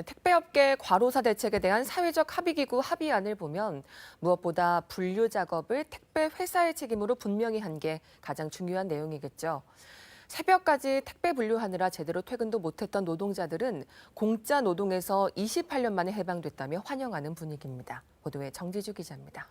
택배업계 과로사 대책에 대한 사회적 합의기구 합의안을 보면 무엇보다 분류 작업을 택배 회사의 책임으로 분명히 한 게 가장 중요한 내용이겠죠. 새벽까지 택배 분류하느라 제대로 퇴근도 못했던 노동자들은 공짜 노동에서 28년 만에 해방됐다며 환영하는 분위기입니다. 보도에 정지주 기자입니다.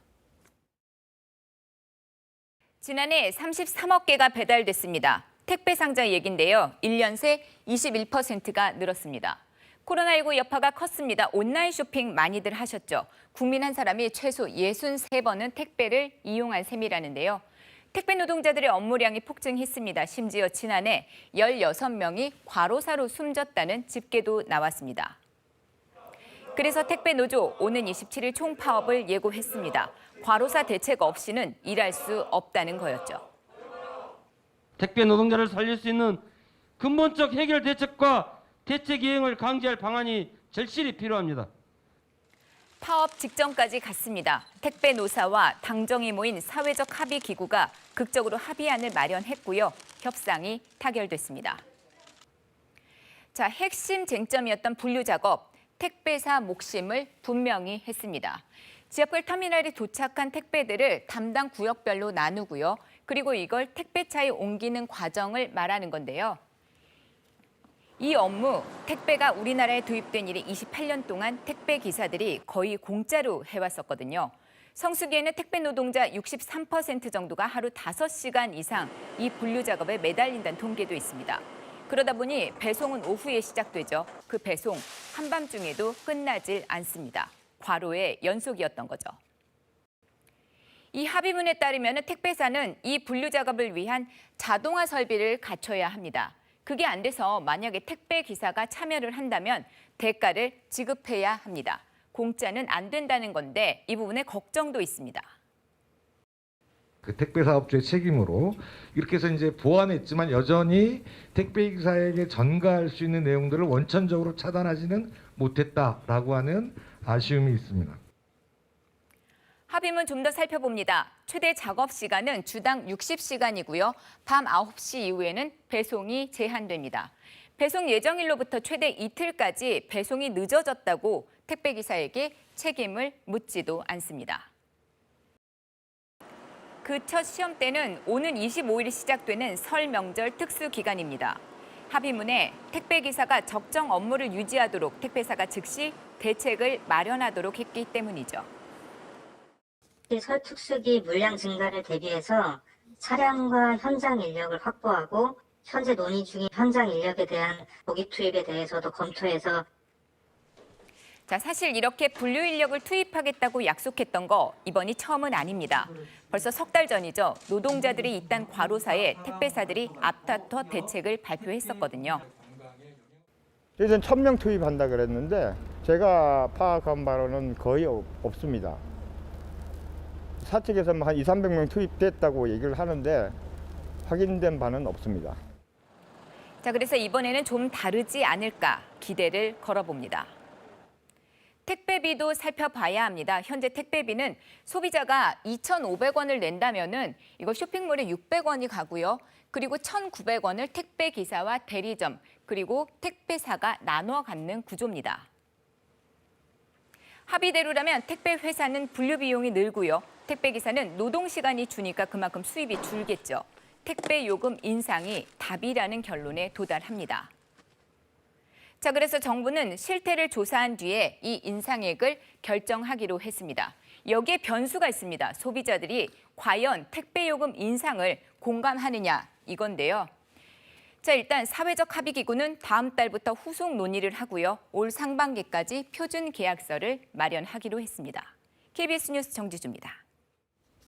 지난해 33억 개가 배달됐습니다. 택배 상자 얘긴데요. 1년 새 21%가 늘었습니다. 코로나19 여파가 컸습니다. 온라인 쇼핑 많이들 하셨죠. 국민 한 사람이 최소 63번은 택배를 이용한 셈이라는데요. 택배 노동자들의 업무량이 폭증했습니다. 심지어 지난해 16명이 과로사로 숨졌다는 집계도 나왔습니다. 그래서 택배 노조 오는 27일 총파업을 예고했습니다. 과로사 대책 없이는 일할 수 없다는 거였죠. 택배 노동자를 살릴 수 있는 근본적 해결 대책과 대책 이행을 강제할 방안이 절실히 필요합니다. 파업 직전까지 갔습니다. 택배 노사와 당정이 모인 사회적 합의 기구가 극적으로 합의안을 마련했고요. 협상이 타결됐습니다. 자, 핵심 쟁점이었던 분류 작업, 택배사 몫임을 분명히 했습니다. 지하철 터미널에 도착한 택배들을 담당 구역별로 나누고요. 그리고 이걸 택배차에 옮기는 과정을 말하는 건데요. 이 업무, 택배가 우리나라에 도입된 이래 28년 동안 택배 기사들이 거의 공짜로 해왔었거든요. 성수기에는 택배 노동자 63% 정도가 하루 5시간 이상 이 분류 작업에 매달린다는 통계도 있습니다. 그러다 보니 배송은 오후에 시작되죠. 그 배송 한밤중에도 끝나질 않습니다. 과로의 연속이었던 거죠. 이 합의문에 따르면 택배사는 이 분류 작업을 위한 자동화 설비를 갖춰야 합니다. 그게 안 돼서 만약에 택배 기사가 참여를 한다면 대가를 지급해야 합니다. 공짜는 안 된다는 건데 이 부분에 걱정도 있습니다. 그 택배 사업주의 책임으로 이렇게 해서 이제 보완했지만 여전히 택배 기사에게 전가할 수 있는 내용들을 원천적으로 차단하지는 못했다라고 하는 아쉬움이 있습니다. 합의문 좀 더 살펴봅니다. 최대 작업 시간은 주당 60시간이고요. 밤 9시 이후에는 배송이 제한됩니다. 배송 예정일로부터 최대 이틀까지 배송이 늦어졌다고 택배기사에게 책임을 묻지도 않습니다. 그 첫 시험 때는 오는 25일 시작되는 설 명절 특수 기간입니다. 합의문에 택배기사가 적정 업무를 유지하도록 택배사가 즉시 대책을 마련하도록 했기 때문이죠. 설 특수기 물량 증가를 대비해서 차량과 현장 인력을 확보하고 현재 논의 중인 현장 인력에 대한 고객 투입에 대해서도 검토해서 자, 사실 이렇게 분류 인력을 투입하겠다고 약속했던 거 이번이 처음은 아닙니다. 벌써 석 달 전이죠. 노동자들이 잇단 과로사에 택배사들이 앞다퉈 대책을 발표했었거든요. 예전 1000명 투입한다 그랬는데 제가 파악한 바로는 거의 없습니다. 사측에서는 한 200~300명 투입됐다고 얘기를 하는데 확인된 바는 없습니다. 자, 그래서 이번에는 좀 다르지 않을까 기대를 걸어봅니다. 택배비도 살펴봐야 합니다. 현재 택배비는 소비자가 2,500원을 낸다면은 이거 쇼핑몰에 600원이 가고요. 그리고 1,900원을 택배기사와 대리점 그리고 택배사가 나눠 갖는 구조입니다. 합의대로라면 택배 회사는 분류 비용이 늘고요. 택배 기사는 노동 시간이 주니까 그만큼 수입이 줄겠죠. 택배 요금 인상이 답이라는 결론에 도달합니다. 자, 그래서 정부는 실태를 조사한 뒤에 이 인상액을 결정하기로 했습니다. 여기에 변수가 있습니다. 소비자들이 과연 택배 요금 인상을 공감하느냐 이건데요. 자, 일단 사회적 합의기구는 다음 달부터 후속 논의를 하고요. 올 상반기까지 표준 계약서를 마련하기로 했습니다. KBS 뉴스 정지주입니다.